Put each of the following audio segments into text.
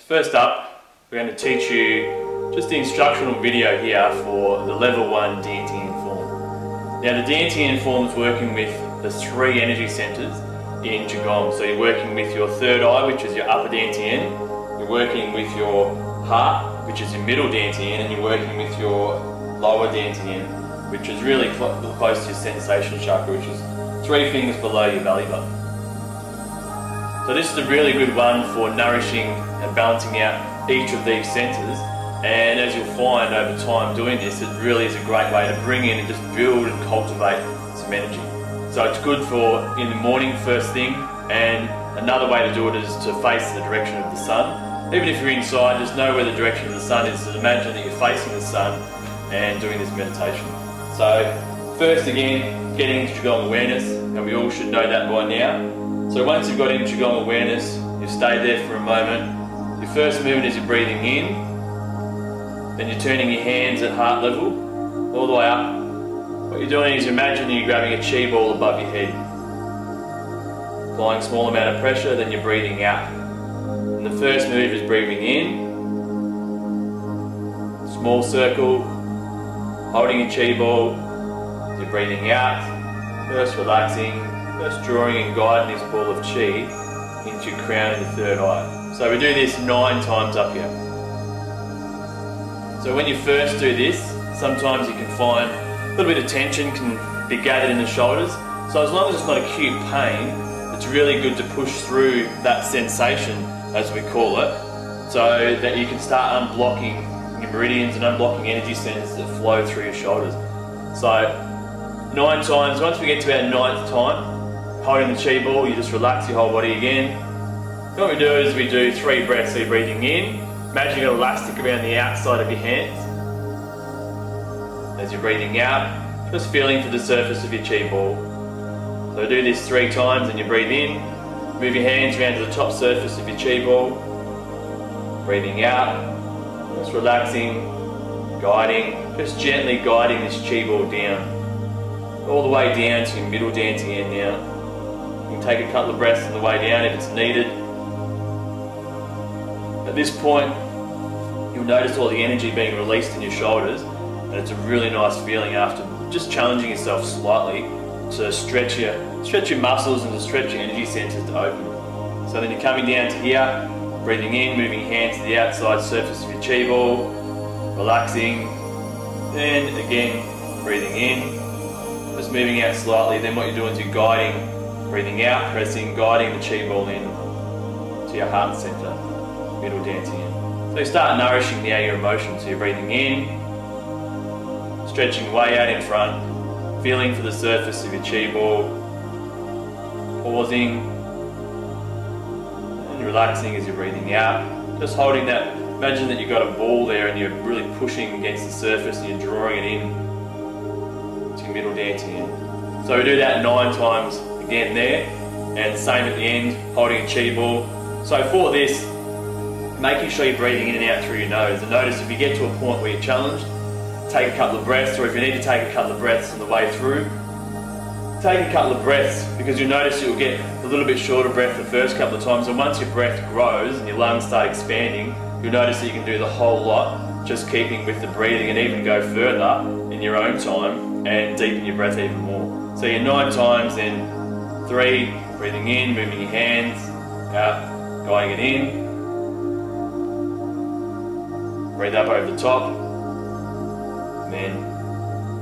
First up, we're going to teach you just the instructional video here for the level 1 Dan Tien form. Now the Dan Tien form is working with the 3 energy centers in Qigong. So you're working with your third eye, which is your upper Dan Tien, you're working with your heart, which is your middle Dan Tien, and you're working with your lower Dan Tien, which is really close to your sensation chakra, which is 3 fingers below your belly button. So this is a really good one for nourishing and balancing out each of these centers, and as you'll find over time doing this, it really is a great way to bring in and just build and cultivate some energy. So it's good for in the morning first thing, and another way to do it is to face the direction of the sun. Even if you're inside, just know where the direction of the sun is, and imagine that you're facing the sun and doing this meditation. So first again, getting into Qigong awareness, and we all should know that by now. So once you've got into Qigong awareness, you stay there for a moment. Your first movement is you're breathing in, then you're turning your hands at heart level, all the way up. What you're doing is imagining you're grabbing a Qi ball above your head. Applying a small amount of pressure, then you're breathing out. And the first move is breathing in, small circle, holding your Qi ball, you're breathing out, first relaxing, first drawing and guiding this ball of Qi into your crown and your third eye. So we do this 9 times up here. So when you first do this, sometimes you can find a little bit of tension can be gathered in the shoulders. So as long as it's not acute pain, it's really good to push through that sensation, as we call it, so that you can start unblocking your meridians and unblocking energy centers that flow through your shoulders. So 9 times, once we get to our 9th time, holding the Qi ball, you just relax your whole body again. What we do is we do 3 breaths. So you're breathing in, imagine you've got elastic around the outside of your hands. As you're breathing out, just feeling for the surface of your Qi ball. So do this 3 times, and you breathe in, move your hands around to the top surface of your Qi ball. Breathing out, just relaxing, guiding, just gently guiding this Qi ball down. All the way down to your middle Dan Tien now. You can take a couple of breaths on the way down if it's needed. At this point, you'll notice all the energy being released in your shoulders, and it's a really nice feeling after just challenging yourself slightly to stretch your muscles and to stretch your energy centers to open. So then you're coming down to here, breathing in, moving your hands to the outside surface of your Qi ball, relaxing, then again breathing in, just moving out slightly. Then what you're doing is you're guiding, breathing out, pressing, guiding the Qi ball in to your heart center, middle Dan Tien. So you start nourishing now your emotions. So you're breathing in, stretching way out in front, feeling for the surface of your Qi ball, pausing and relaxing as you're breathing out. Just holding that, imagine that you've got a ball there and you're really pushing against the surface and you're drawing it in to your middle Dan Tien. So we do that 9 times again there, and same at the end, holding a Qi ball. So for this, making sure you're breathing in and out through your nose. And notice if you get to a point where you're challenged, take a couple of breaths, or if you need to take a couple of breaths on the way through, take a couple of breaths, because you'll notice you'll get a little bit shorter breath the first couple of times, and once your breath grows and your lungs start expanding, you'll notice that you can do the whole lot, just keeping with the breathing, and even go further in your own time and deepen your breath even more. So you're 9 times, then 3, breathing in, moving your hands out, guiding it in, breathe up over the top, and then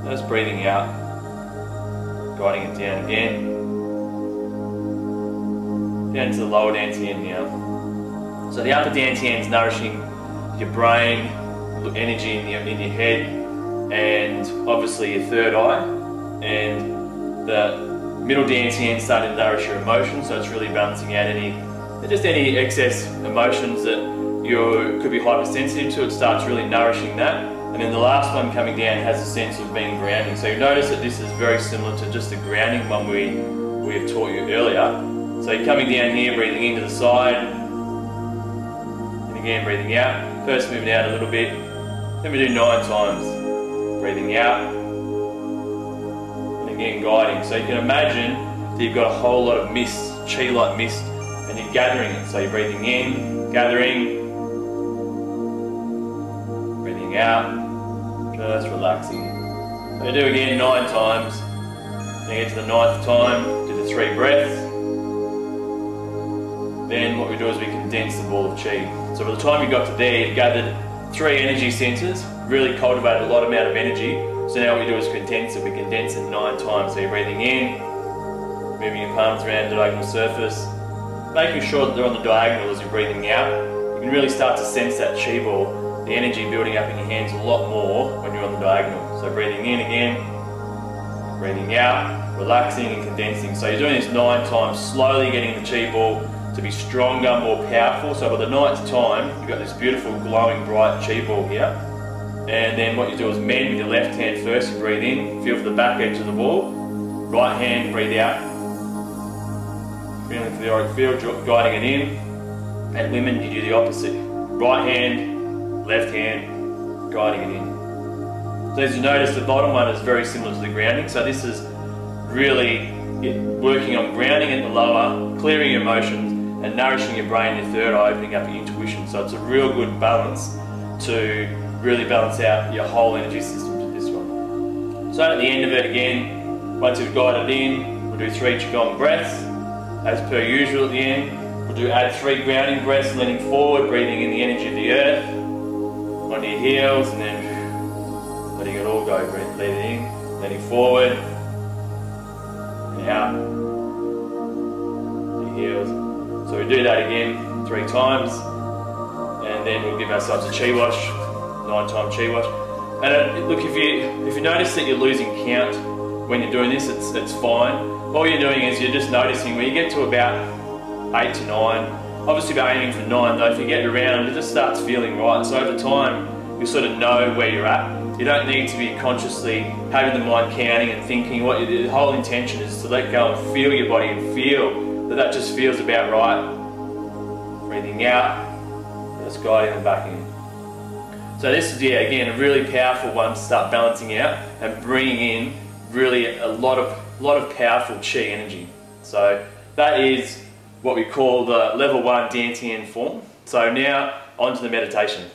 just breathing out, guiding it down again, down to the lower Dan Tien now. So the upper Dan Tien is nourishing your brain, energy in your head, and obviously your third eye, and the middle Dan Tien is starting to nourish your emotions, so it's really balancing out any excess emotions that you could be hypersensitive to. It starts really nourishing that. And then the last one coming down has a sense of being grounding. So you notice that this is very similar to just the grounding one we have taught you earlier. So you're coming down here, breathing into the side, and again breathing out. First moving out a little bit, then we do 9 times. Breathing out, and again guiding. So you can imagine that you've got a whole lot of mist, Qi like mist, and you're gathering it. So you're breathing in, gathering, breathing out, just relaxing. So do again 9 times. Then get to the 9th time, do the 3 breaths. Then what we do is we condense the ball of Qi. So by the time you got to there, you've gathered 3 energy centers, really cultivated a lot amount of energy. So now what we do is condense it. We condense it 9 times. So you're breathing in, moving your palms around the diagonal surface, making sure that they're on the diagonal as you're breathing out. You can really start to sense that Qi ball, the energy building up in your hands a lot more when you're on the diagonal. So breathing in again, breathing out, relaxing and condensing. So you're doing this 9 times, slowly getting the Qi ball to be stronger, more powerful. So by the 9th time, you've got this beautiful glowing bright Qi ball here. And then what you do is mend with your left hand first. You breathe in, feel for the back edge of the ball. Right hand, breathe out. Feeling for the auric field, guiding it in. And women, you do the opposite. Right hand, left hand, guiding it in. So as you notice, the bottom one is very similar to the grounding. So this is really working on grounding in the lower, clearing your emotions, and nourishing your brain, your third eye, opening up your intuition. So it's a real good balance to really balance out your whole energy system to this one. So at the end of it again, once you've guided in, we'll do 3 Qigong breaths. As per usual at the end, we'll add 3 grounding breaths, leaning forward, breathing in the energy of the earth, onto your heels, and then letting it all go. Breathing in, leaning forward, and out, your heels. So we do that again 3 times, and then we'll give ourselves a Qi wash, 9-time Qi wash. And look, if you notice that you're losing count when you're doing this, it's fine. All you're doing is you're just noticing when you get to about 8 to 9. Obviously, we're aiming for 9 though. If you get around, it just starts feeling right. So over time, you sort of know where you're at. You don't need to be consciously having the mind counting and thinking. The whole intention is to let go and feel your body and feel that just feels about right. Breathing out, just guiding them back in. So this is, yeah, again, a really powerful one to start balancing out and bringing in really a lot of powerful Qi energy. So that is what we call the level 1 Dan Tien form. So now on to the meditation.